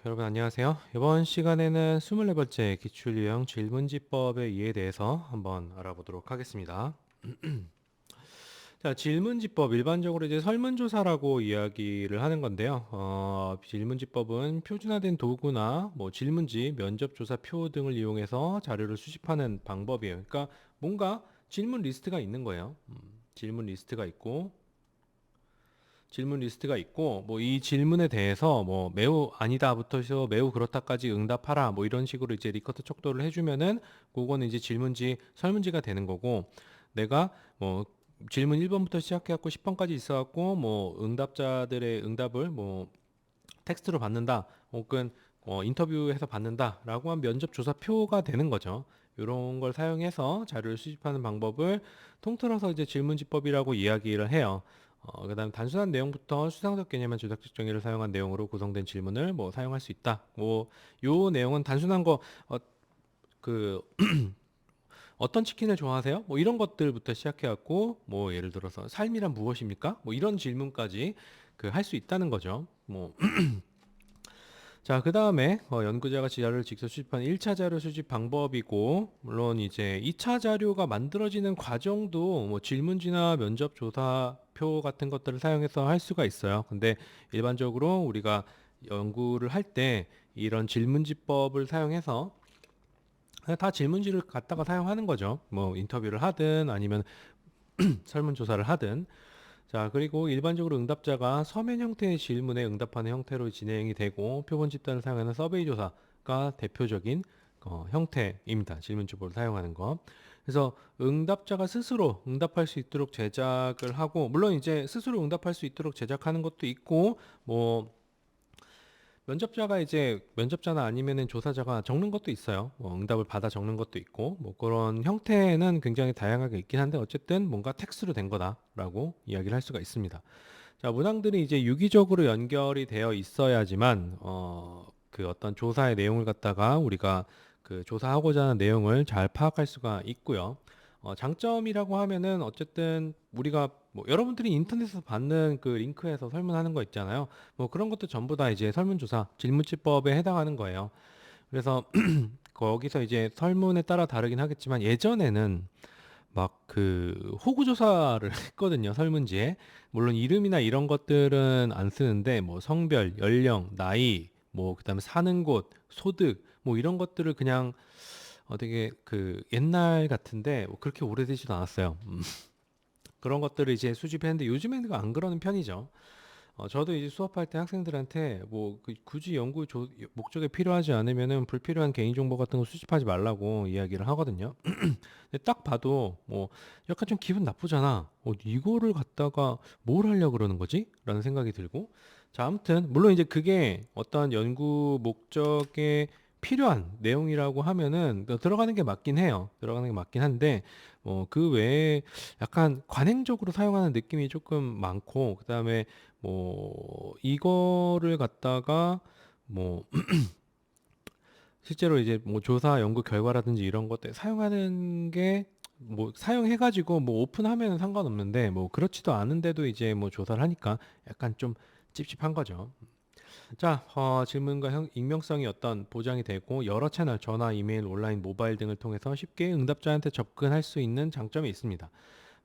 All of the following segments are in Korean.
여러분 안녕하세요. 이번 시간에는 24번째 기출유형 질문지법의 이해에 대해서 한번 알아보도록 하겠습니다. 자, 질문지법 일반적으로 이제 설문조사라고 이야기를 하는 건데요. 질문지법은 표준화된 도구나 뭐 질문지, 면접조사표 등을 이용해서 자료를 수집하는 방법이에요. 그러니까 뭔가 질문 리스트가 있는 거예요. 질문 리스트가 있고 뭐 이 질문에 대해서 뭐 매우 아니다부터 해서 매우 그렇다까지 응답하라 뭐 이런 식으로 이제 리커트 척도를 해주면은 그거는 이제 질문지 설문지가 되는 거고, 내가 뭐 질문 1번부터 시작해갖고 10번까지 있어갖고 뭐 응답자들의 응답을 뭐 텍스트로 받는다 혹은 인터뷰해서 받는다라고 한 면접 조사표가 되는 거죠. 이런 걸 사용해서 자료를 수집하는 방법을 통틀어서 이제 질문지법이라고 이야기를 해요. 그다음 단순한 내용부터 수상적 개념의 조작적 정의를 사용한 내용으로 구성된 질문을 뭐 사용할 수 있다. 뭐 요 내용은 단순한 거, 그 어떤 치킨을 좋아하세요? 뭐 이런 것들부터 시작해갖고 뭐 예를 들어서 삶이란 무엇입니까? 뭐 이런 질문까지 그 할 수 있다는 거죠. 뭐 자, 그 다음에 연구자가 자료를 직접 수집하는 1차 자료 수집 방법이고, 물론 이제 2차 자료가 만들어지는 과정도 뭐 질문지나 면접 조사표 같은 것들을 사용해서 할 수가 있어요. 근데 일반적으로 우리가 연구를 할 때 이런 질문지법을 사용해서 그냥 다 질문지를 갖다가 사용하는 거죠. 뭐 인터뷰를 하든 아니면 설문조사를 하든. 자, 그리고 일반적으로 응답자가 서면 형태의 질문에 응답하는 형태로 진행이 되고, 표본 집단을 사용하는 서베이 조사가 대표적인 형태입니다. 질문지법을 사용하는 거. 그래서 응답자가 스스로 응답할 수 있도록 제작을 하고, 물론 이제 스스로 응답할 수 있도록 제작하는 것도 있고, 뭐 면접자가 이제 면접자나 아니면은 조사자가 적는 것도 있어요. 뭐 응답을 받아 적는 것도 있고, 뭐 그런 형태는 굉장히 다양하게 있긴 한데 어쨌든 뭔가 텍스트로 된 거다라고 이야기를 할 수가 있습니다. 자, 문항들이 이제 유기적으로 연결이 되어 있어야지만 그 어떤 조사의 내용을 갖다가 우리가 그 조사하고자 하는 내용을 잘 파악할 수가 있고요. 장점이라고 하면은 어쨌든 우리가 뭐 여러분들이 인터넷에서 받는 그 링크에서 설문하는 거 있잖아요. 뭐 그런 것도 전부 다 이제 설문조사, 질문지법에 해당하는 거예요. 그래서 거기서 이제 설문에 따라 다르긴 하겠지만 예전에는 막 그 호구 조사를 했거든요, 설문지에. 물론 이름이나 이런 것들은 안 쓰는데 뭐 성별, 연령, 나이, 뭐 그다음에 사는 곳, 소득 뭐 이런 것들을 그냥 되게 그 옛날 같은데 뭐 그렇게 오래되지도 않았어요. 그런 것들을 이제 수집했는데 요즘에는 안 그러는 편이죠. 저도 이제 수업할 때 학생들한테 뭐 굳이 목적에 필요하지 않으면은 불필요한 개인정보 같은 거 수집하지 말라고 이야기를 하거든요. 근데 딱 봐도 뭐 약간 좀 기분 나쁘잖아. 이거를 갖다가 뭘 하려고 그러는 거지? 라는 생각이 들고. 자, 아무튼 물론 이제 그게 어떤 연구 목적에 필요한 내용이라고 하면은 들어가는 게 맞긴 해요. 들어가는 게 맞긴 한데 그 외에 약간 관행적으로 사용하는 느낌이 조금 많고, 그다음에 뭐 이거를 갖다가 뭐 실제로 이제 뭐 조사 연구 결과라든지 이런 것들 사용하는 게 뭐 사용해가지고 뭐 오픈하면 상관없는데 뭐 그렇지도 않은데도 이제 뭐 조사를 하니까 약간 좀 찝찝한 거죠. 자, 질문과 익명성이 어떤 보장이 되고 여러 채널, 전화, 이메일, 온라인, 모바일 등을 통해서 쉽게 응답자한테 접근할 수 있는 장점이 있습니다.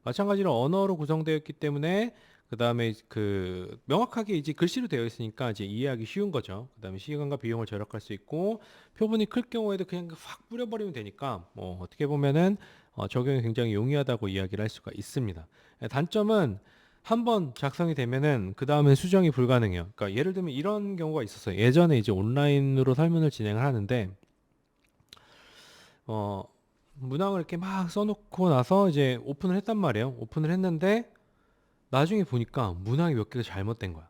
마찬가지로 언어로 구성되어 있기 때문에 그다음에 그 명확하게 이제 글씨로 되어 있으니까 이제 이해하기 쉬운 거죠. 그다음에 시간과 비용을 절약할 수 있고, 표본이 클 경우에도 그냥 확 뿌려버리면 되니까 뭐 어떻게 보면은 적용이 굉장히 용이하다고 이야기를 할 수가 있습니다. 단점은 한 번 작성이 되면은 그 다음에 수정이 불가능해요. 그러니까 예를 들면 이런 경우가 있었어요. 예전에 이제 온라인으로 설문을 진행을 하는데 어 문항을 이렇게 막 써놓고 나서 이제 오픈을 했단 말이에요. 오픈을 했는데 나중에 보니까 문항이 몇 개가 잘못된 거야.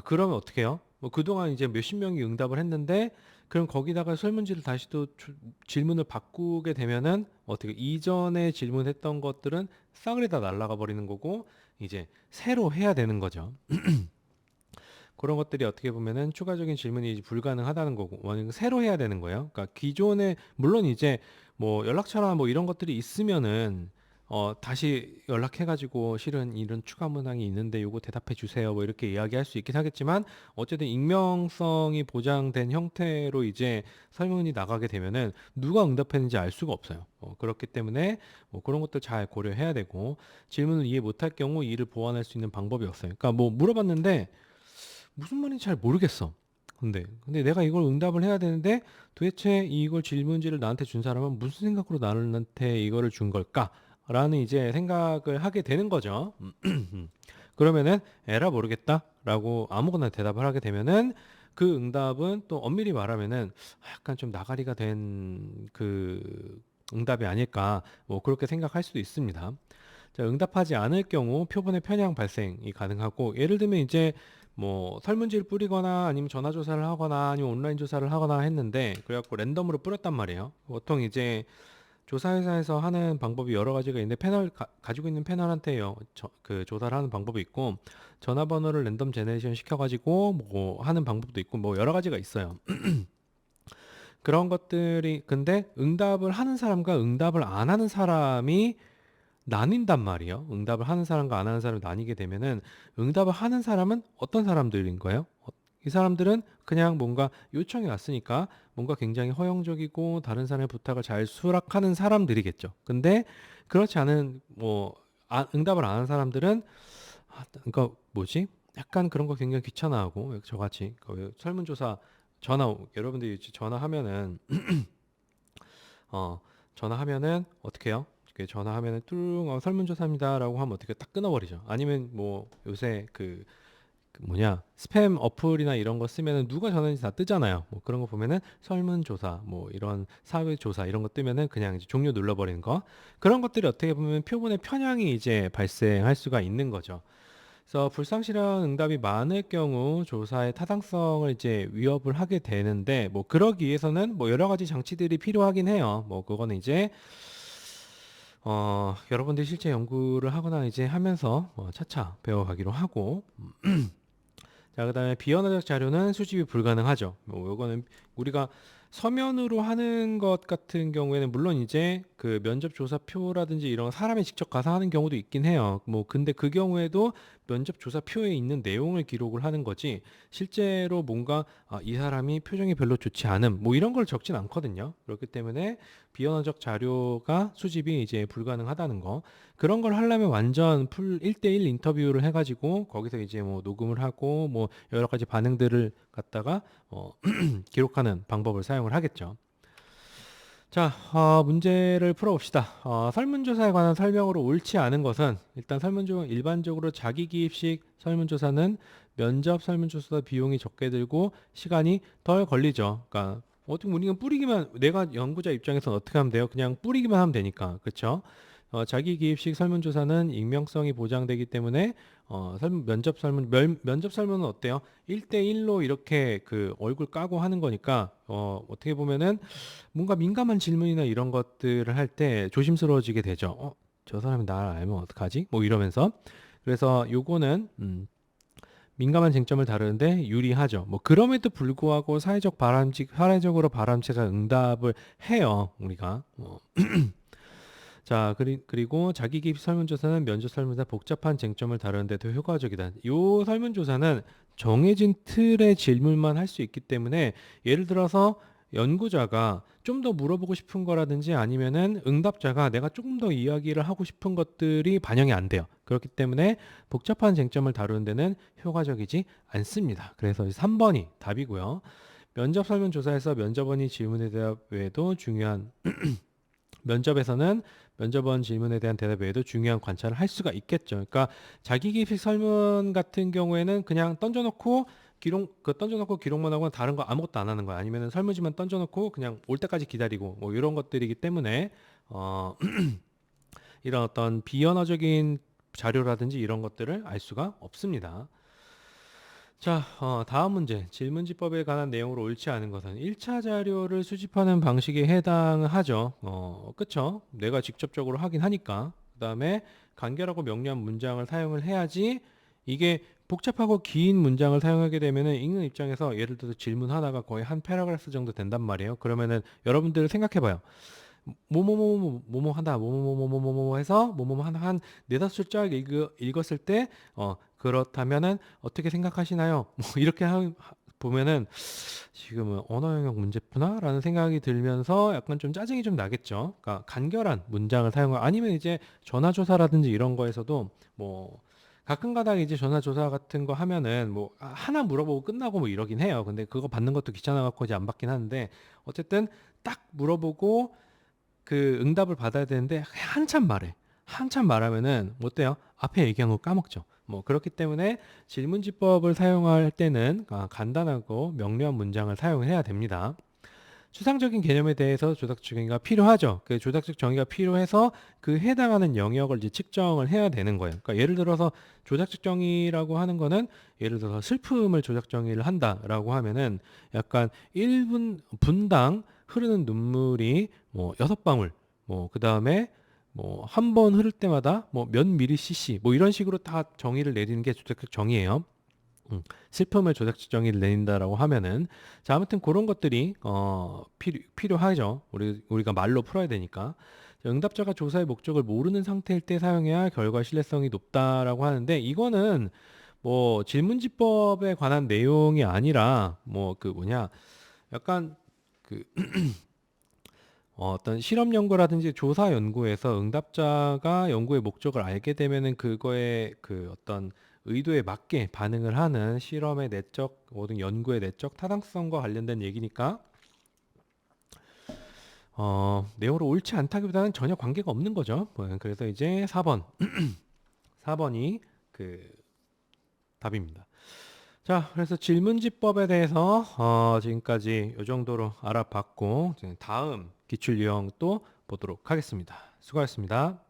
그러면 어떻게 해요? 뭐 그동안 이제 몇십 명이 응답을 했는데, 그럼 거기다가 설문지를 다시 또 질문을 바꾸게 되면은 어떻게 이전에 질문했던 것들은 싸그리 다 날아가 버리는 거고, 이제 새로 해야 되는 거죠. 그런 것들이 어떻게 보면은 추가적인 질문이 이제 불가능하다는 거고, 만약 새로 해야 되는 거예요. 그러니까 기존에 물론 이제 뭐 연락처나 뭐 이런 것들이 있으면은 다시 연락해가지고 실은 이런 추가 문항이 있는데 요거 대답해 주세요. 뭐 이렇게 이야기할 수 있긴 하겠지만 어쨌든 익명성이 보장된 형태로 이제 설문이 나가게 되면은 누가 응답했는지 알 수가 없어요. 그렇기 때문에 뭐 그런 것들 잘 고려해야 되고 질문을 이해 못할 경우 이를 보완할 수 있는 방법이 없어요. 그러니까 뭐 물어봤는데 무슨 말인지 잘 모르겠어. 근데 내가 이걸 응답을 해야 되는데 도대체 이걸 질문지를 나한테 준 사람은 무슨 생각으로 나한테 이거를 준 걸까? 라는 이제 생각을 하게 되는 거죠. 그러면은 에라 모르겠다라고 아무거나 대답을 하게 되면은 그 응답은 또 엄밀히 말하면은 약간 좀 나가리가 된 그 응답이 아닐까 뭐 그렇게 생각할 수도 있습니다. 자, 응답하지 않을 경우 표본의 편향 발생이 가능하고 예를 들면 이제 뭐 설문지를 뿌리거나 아니면 전화 조사를 하거나 아니면 온라인 조사를 하거나 했는데 그래갖고 랜덤으로 뿌렸단 말이에요. 보통 이제 조사회사에서 하는 방법이 여러 가지가 있는데 가지고 있는 패널한테 그 조사를 하는 방법이 있고 전화번호를 랜덤 제네레이션 시켜가지고 뭐 하는 방법도 있고 뭐 여러 가지가 있어요. 그런 것들이 근데 응답을 하는 사람과 응답을 안 하는 사람이 나뉜단 말이에요. 응답을 하는 사람과 안 하는 사람이 나뉘게 되면은 응답을 하는 사람은 어떤 사람들인 거예요? 이 사람들은 그냥 뭔가 요청이 왔으니까 뭔가 굉장히 허용적이고 다른 사람의 부탁을 잘 수락하는 사람들이겠죠. 근데 그렇지 않은 뭐 응답을 안 하는 사람들은 그러니까 뭐지? 약간 그런 거 굉장히 귀찮아하고 저같이 그 설문조사 여러분들이 전화하면은 어, 전화하면은 어떻게 해요? 이렇게 전화하면은 뚜 설문조사입니다라고 하면 어떻게 딱 끊어버리죠. 아니면 뭐 요새 그 뭐냐 스팸 어플이나 이런 거 쓰면은 누가 전화했는지 다 뜨잖아요. 뭐 그런 거 보면은 설문조사 뭐 이런 사회조사 이런 거 뜨면은 그냥 이제 종료 눌러버리는 거 그런 것들이 어떻게 보면 표본의 편향이 이제 발생할 수가 있는 거죠. 그래서 불성실한 응답이 많을 경우 조사의 타당성을 이제 위협을 하게 되는데 뭐 그러기 위해서는 뭐 여러 가지 장치들이 필요하긴 해요. 뭐 그거는 이제 여러분들이 실제 연구를 하거나 이제 하면서 차차 배워가기로 하고 자, 그다음에 비언어적 자료는 수집이 불가능하죠. 뭐 요거는 우리가 서면으로 하는 것 같은 경우에는 물론 이제 그 면접 조사표라든지 이런 사람이 직접 가서 하는 경우도 있긴 해요. 뭐 근데 그 경우에도 면접 조사표에 있는 내용을 기록을 하는 거지 실제로 뭔가 이 사람이 표정이 별로 좋지 않음 뭐 이런 걸 적진 않거든요. 그렇기 때문에 비언어적 자료가 수집이 이제 불가능하다는 거. 그런 걸 하려면 완전 풀 1대1 인터뷰를 해가지고 거기서 이제 뭐 녹음을 하고 뭐 여러 가지 반응들을 갖다가 기록하는 방법을 사용을 하겠죠. 자, 문제를 풀어봅시다. 설문조사에 관한 설명으로 옳지 않은 것은 일단 일반적으로 자기 기입식 설문조사는 면접 설문조사 비용이 적게 들고 시간이 덜 걸리죠. 그러니까 어떻게 우리가 뿌리기만 내가 연구자 입장에서는 어떻게 하면 돼요? 그냥 뿌리기만 하면 되니까. 그렇죠? 자기 기입식 설문조사는 익명성이 보장되기 때문에 면접 설문은 어때요? 1대1로 이렇게 그 얼굴 까고 하는 거니까 어떻게 보면은 뭔가 민감한 질문이나 이런 것들을 할 때 조심스러워지게 되죠. 저 사람이 나를 알면 어떡하지? 뭐 이러면서. 그래서 요거는 민감한 쟁점을 다루는데 유리하죠. 뭐 그럼에도 불구하고 사회적으로 바람직한 응답을 해요. 우리가. 자, 그리고 자기 개입 설문조사는 면접 설문조사 복잡한 쟁점을 다루는데 더 효과적이다. 요 설문조사는 정해진 틀의 질문만 할 수 있기 때문에 예를 들어서 연구자가 좀 더 물어보고 싶은 거라든지 아니면은 응답자가 내가 조금 더 이야기를 하고 싶은 것들이 반영이 안 돼요. 그렇기 때문에 복잡한 쟁점을 다루는 데는 효과적이지 않습니다. 그래서 3번이 답이고요. 면접 설문조사에서 면접원이 질문에 대한 외에도 중요한 면접에서는 면접원 질문에 대한 대답 외에도 중요한 관찰을 할 수가 있겠죠. 그러니까 자기 개입식 설문 같은 경우에는 그냥 던져놓고 기록만 하고 다른 거 아무것도 안 하는 거야. 아니면 설문지만 던져놓고 그냥 올 때까지 기다리고 뭐 이런 것들이기 때문에 어, 이런 어떤 비언어적인 자료라든지 이런 것들을 알 수가 없습니다. 자, 다음 문제. 질문지법에 관한 내용으로 옳지 않은 것은 1차 자료를 수집하는 방식에 해당하죠. 그쵸? 내가 직접적으로 하긴 하니까. 그 다음에 간결하고 명료한 문장을 사용을 해야지 이게 복잡하고 긴 문장을 사용하게 되면은 읽는 입장에서 예를 들어서 질문 하나가 거의 한 패러그래프 정도 된단 말이에요. 그러면은 여러분들 생각해봐요. 뭐뭐뭐뭐뭐 하다 뭐뭐뭐뭐뭐뭐 해서 뭐뭐뭐 한 네다섯 줄 쫙 읽었을 때 그렇다면은 어떻게 생각하시나요? 뭐 이렇게 보면은 지금은 언어 영역 문제구나라는 생각이 들면서 약간 좀 짜증이 좀 나겠죠. 그러니까 간결한 문장을 사용하 아니면 이제 전화조사라든지 이런 거에서도 뭐 가끔가다 이제 전화조사 같은 거 하면은 뭐 하나 물어보고 끝나고 뭐 이러긴 해요. 근데 그거 받는 것도 귀찮아 갖고 이제 안 받긴 하는데 어쨌든 딱 물어보고 그 응답을 받아야 되는데 한참 말해. 한참 말하면은 뭐 어때요? 앞에 얘기한 거 까먹죠. 뭐 그렇기 때문에 질문지법을 사용할 때는 간단하고 명료한 문장을 사용해야 됩니다. 추상적인 개념에 대해서 조작적 정의가 필요하죠. 그 조작적 정의가 필요해서 그 해당하는 영역을 이제 측정을 해야 되는 거예요. 그러니까 예를 들어서 조작적 정의라고 하는 거는 예를 들어서 슬픔을 조작 정의를 한다라고 하면은 약간 1분 분당 흐르는 눈물이 뭐 6방울 뭐 그다음에 뭐 한 번 흐를 때마다 뭐 몇 미리 cc 뭐 이런 식으로 다 정의를 내리는 게 조작적 정의예요. 슬픔을 조작적 정의를 내린다라고 하면은 자 아무튼 그런 것들이 필요하죠. 우리가 말로 풀어야 되니까. 자, 응답자가 조사의 목적을 모르는 상태일 때 사용해야 결과 신뢰성이 높다라고 하는데 이거는 뭐 질문지법에 관한 내용이 아니라 뭐 그 뭐냐 약간 그 어떤 실험 연구라든지 조사 연구에서 응답자가 연구의 목적을 알게 되면은 그거에 그 어떤 의도에 맞게 반응을 하는 실험의 내적 모든 연구의 내적 타당성과 관련된 얘기니까 내용으로 옳지 않다기보다는 전혀 관계가 없는 거죠. 그래서 이제 4번 4번이 그 답입니다. 자, 그래서 질문지법에 대해서 지금까지 이 정도로 알아봤고 이제 다음 기출 유형 또 보도록 하겠습니다. 수고하셨습니다.